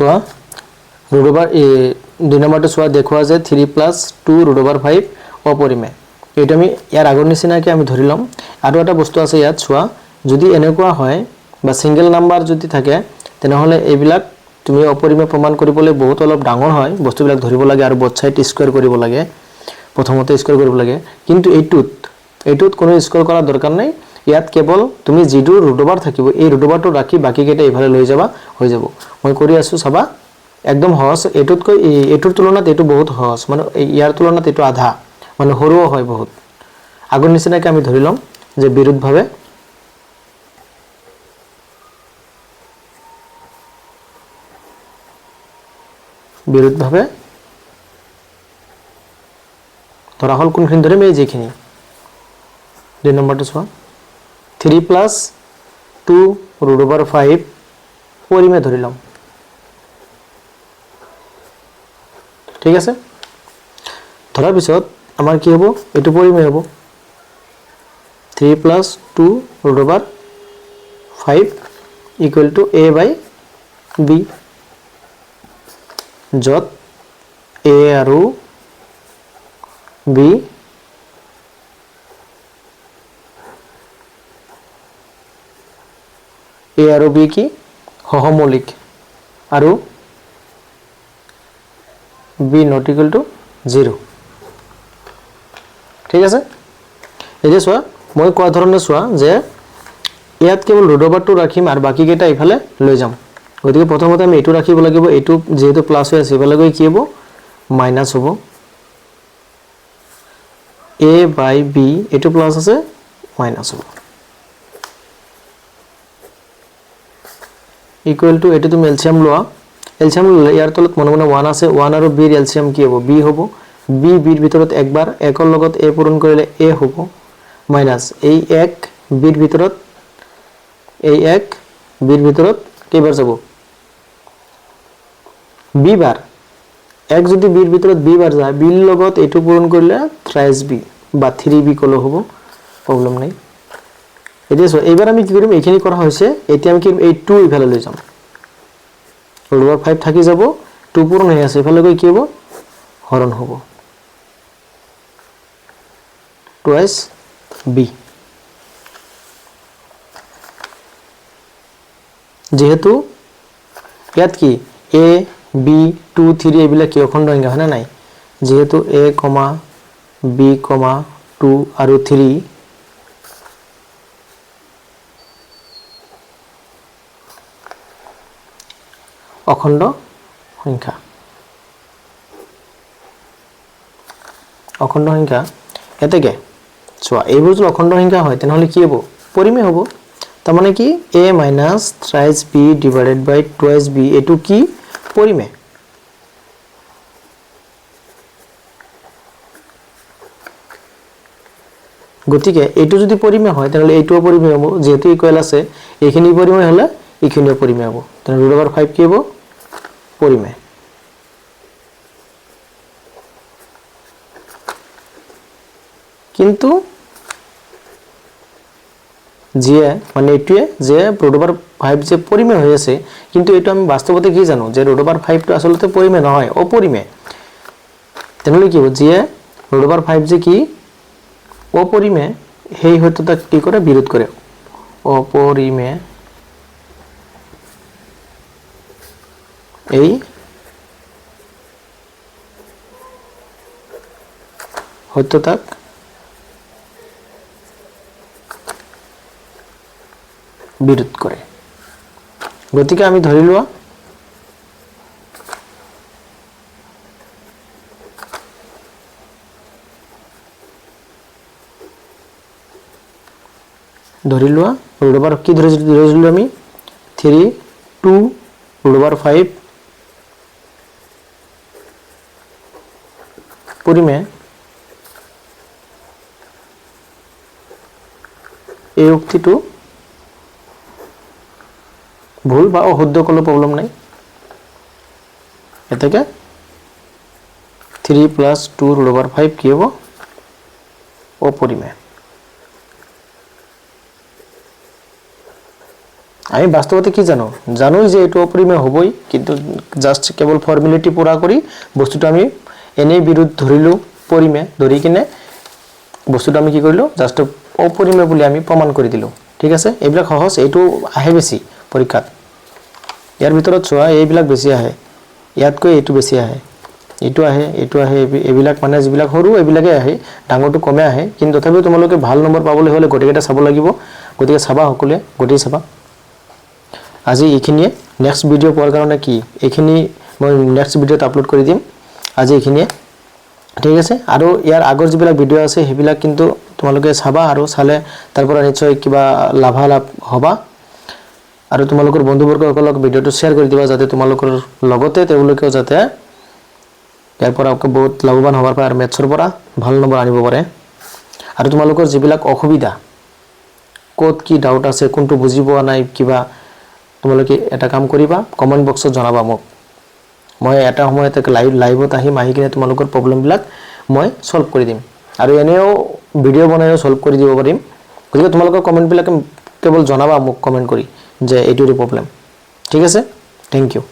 চোৱা root over 2 নম্বৰটো চোৱা দেখুৱা যে 3 + 2 √5 অপৰিমেয় এইটো আমি ইয়াৰ আগৰ নিচিনাকৈ আমি ধৰি লম আৰু এটা বস্তু আছে ইয়াত চোৱা যদি এনেকুৱা হয় বা সিঙ্গেল নাম্বাৰ যদি থাকে তেনেহলে এইবিলাক তুমি অপৰিমেয় প্ৰমাণ কৰিবলৈ বহুত অলপ ডাঙৰ হয় বস্তুবিলাক ধৰিব লাগে আৰু বোথ সাইড স্কয়াৰ কৰিব লাগে প্ৰথমতে স্কয়াৰ কৰিব লাগে কিন্তু এইটোত কোনো স্কয়াৰ কৰা দৰকাৰ নাই ইয়াত কেৱল তুমি যিটো ৰুট ওভাৰ থাকিব এই ৰুট ওভাৰটো ৰাখি বাকি কেইটা ইফালে লৈ যাবা হৈ যাব মই কৰি আছো চাবা একদম সহজ এটোতকৈ এটোৰ তুলনাত এটো বহুত সহজ মানে ইয়াৰ তুলনাত এটো আধা মানে হৰুও হয় বহুত আগৰ নিচিনাকৈ আমি ধৰি লম যে বিৰুদ্ধভাৱে ধৰা হল কোনখিনি ধৰিম এই যেখিনি 2 নম্বৰটো চোৱা 3 + 2 √5 পৰিমেয় ধৰি লম ঠিক আছে ধৰাৰ পিছত আমাৰ কি হ'ব এটো পৰিমেয় হ'ব 3 + 2 √5 = a/b যত a আৰু b কি সহমৌলিক আৰু b ≠ 0 ঠিক আছে এতিয়া চোৱা মই কোৱা ধৰণে চোৱা যে ইয়াত কেৱল ৰুট ওভাৰটো ৰাখিম আৰু বাকি কেইটা ইফালে লৈ যাম গতিকে প্ৰথমতে আমি এটো ৰাখিব লাগিব এটো যেহেতু প্লাস হৈ আছে ইফালে গৈ কি হ'ব মাইনাস হ'ব a/b এটো প্লাস আছে মাইনাস হ'ব ইকুৱেল টু এটো তুমি এলসিয়াম লোৱা এলসিয়াম ইয়াৰ তলত মনে মনে 1 আছে 1 আৰু b ৰ এলসিয়াম কি হ'ব b হ'ব b ৰ ভিতৰত একবাৰ একৰ লগত a পূৰণ কৰিলে a হ'ব মাইনাস এই 1 b ৰ ভিতৰত এই 1 b ৰ ভিতৰত কেইবাৰ যাব b বাৰ 1 যদি b ৰ ভিতৰত b বাৰ যায় b ৰ লগত এটো পূৰণ কৰিলে থ্ৰাইস b বা 3b কলো হ'ব প্ৰবলেম নাই এতিয়া সো এবাৰ আমি কি কৰিম এইখিনি কৰা হৈছে এতিয়া আমি কি এই 2 ইফালে লৈ যাম √5 থাকি যাব 2 পূৰণ হৈ আছে ইফালে গৈ কি হ'ব হৰণ হ'ব টুৱাইস b যেহেতু ইয়াত কি a b 2 3 এইবিলাক কি অখণ্ড সংখ্যা হয় না নাই যেহেতু a, b, 2 আৰু 3 অখণ্ড সংখ্যা এতেকে চোৱা এইবোৰ যদি অখণ্ড সংখ্যা হয় তেনেহলে কি হ'ব পৰিমেয় হ'ব তাৰ মানে কি a - থ্ৰাইস b / টুৱাইস b এটো কি পৰিমেয় গতিকে এটো যদি পৰিমেয় হয় তেনেহলে এটো পৰিমেয় হ'ব যেহেতু ইকুৱেল আছে এইখিনি পৰিমেয় হলে এইখিনিও পৰিমেয় হ'ব তেনে √5 কি হ'ব পৰিমেয় কিন্তু যে মানে এটোৱে যে √5 যে পৰিমেয় হৈ আছে কিন্তু এটো আমি বাস্তৱতে কি জানো যে √5 টো আসলতে পৰিমেয় নহয় অপৰিমেয় তেনেহলে কি হ'ব যে √5 যে কি অপৰিমেয় সেই সত্যতা কি কৰে বিৰোধ কৰে অপৰিমেয় এই সত্যতাক বিৰোধ কৰে গতিকে আমি ধৰি লোৱা √5 কি ধৰিছিলো আমি 3 2 √5 পৰিমেয় এই উক্তিটো ভুল বা অশুদ্ধ কোনো প্ৰবলেম নাই এটাকে 3 + 2 √5 কি হ'ব অপৰিমেয় আমি বাস্তৱতে কি জানোই যে এইটো অপৰিমেয় হ'বই, কিন্তু জাষ্ট কেৱল ফৰ্মেলিটি পুৰা কৰি বস্তুটো আমি এনেই বিৰুদ্ধ ধৰিলোঁ পৰিমেয়, ধৰি কিনে বস্তুটো আমি কি কৰিলোঁ জাষ্ট অপৰিমেয় বুলি আমি প্ৰমাণ কৰি দিলোঁ। ঠিক আছে, এইবিলাক সহজ, এইটো আহে বেছি পৰীক্ষাত। ইয়াৰ ভিতৰত চোৱা এইবিলাক বেছি আহে, ইয়াতকৈ এইটো বেছি আহে, এইটো আহে, এইবিলাক মানে যিবিলাক সৰু এইবিলাকে আহে, ডাঙৰটো কমে আহে। কিন্তু তথাপিও তোমালোকে ভাল নম্বৰ পাবলৈ হ'লে গোটেইকেইটা চাব লাগিব, গতিকে চাবা সকলোৱে, গোটেই চাবা। আজি এইখিনিয়ে, নেক্সট ভিডিঅ' পোৱাৰ কাৰণে কি এইখিনি মই নেক্সট ভিডিঅ'ত আপলোড কৰি দিম। আজি এইখিনিয়ে, ঠিক আছে। আৰু ইয়াৰ আগৰ যিবিলাক ভিডিঅ' আছে সেইবিলাক কিন্তু তোমালোকে চাবা, আৰু চালে তাৰ পৰা নিশ্চয় কিবা লাভালাভ হ'বা। আৰু তোমালোকৰ বন্ধুবৰ্গসকলক ভিডিঅ'টো শ্বেয়াৰ কৰি দিবা, যাতে তোমালোকৰ লগতে তেওঁলোকেও যাতে ইয়াৰ পৰা বহুত লাভৱান হ'ব পাৰে আৰু মেথছৰ পৰা ভাল নম্বৰ আনিব পাৰে। আৰু তোমালোকৰ যিবিলাক অসুবিধা, ক'ত কি ডাউট আছে, কোনটো বুজি পোৱা নাই কিবা, তোমালোকে এটা কাম কৰিবা, কমেণ্ট বক্সত জনাবা মোক। মই এটা সময়ত লাইভত আহি কিনে তোমালোকৰ প্ৰব্লেমবিলাক মই সলভ কৰি দিম, আৰু এনেও ভিডিঅ' বনাইও সলভ কৰি দিব পাৰিম। গতিকে তোমালোকৰ কমেণ্টবিলাক কেৱল জনাবা মোক কমেণ্ট কৰি যে এইটোৰে প্ৰব্লেম। ঠিক আছে, থেংক ইউ।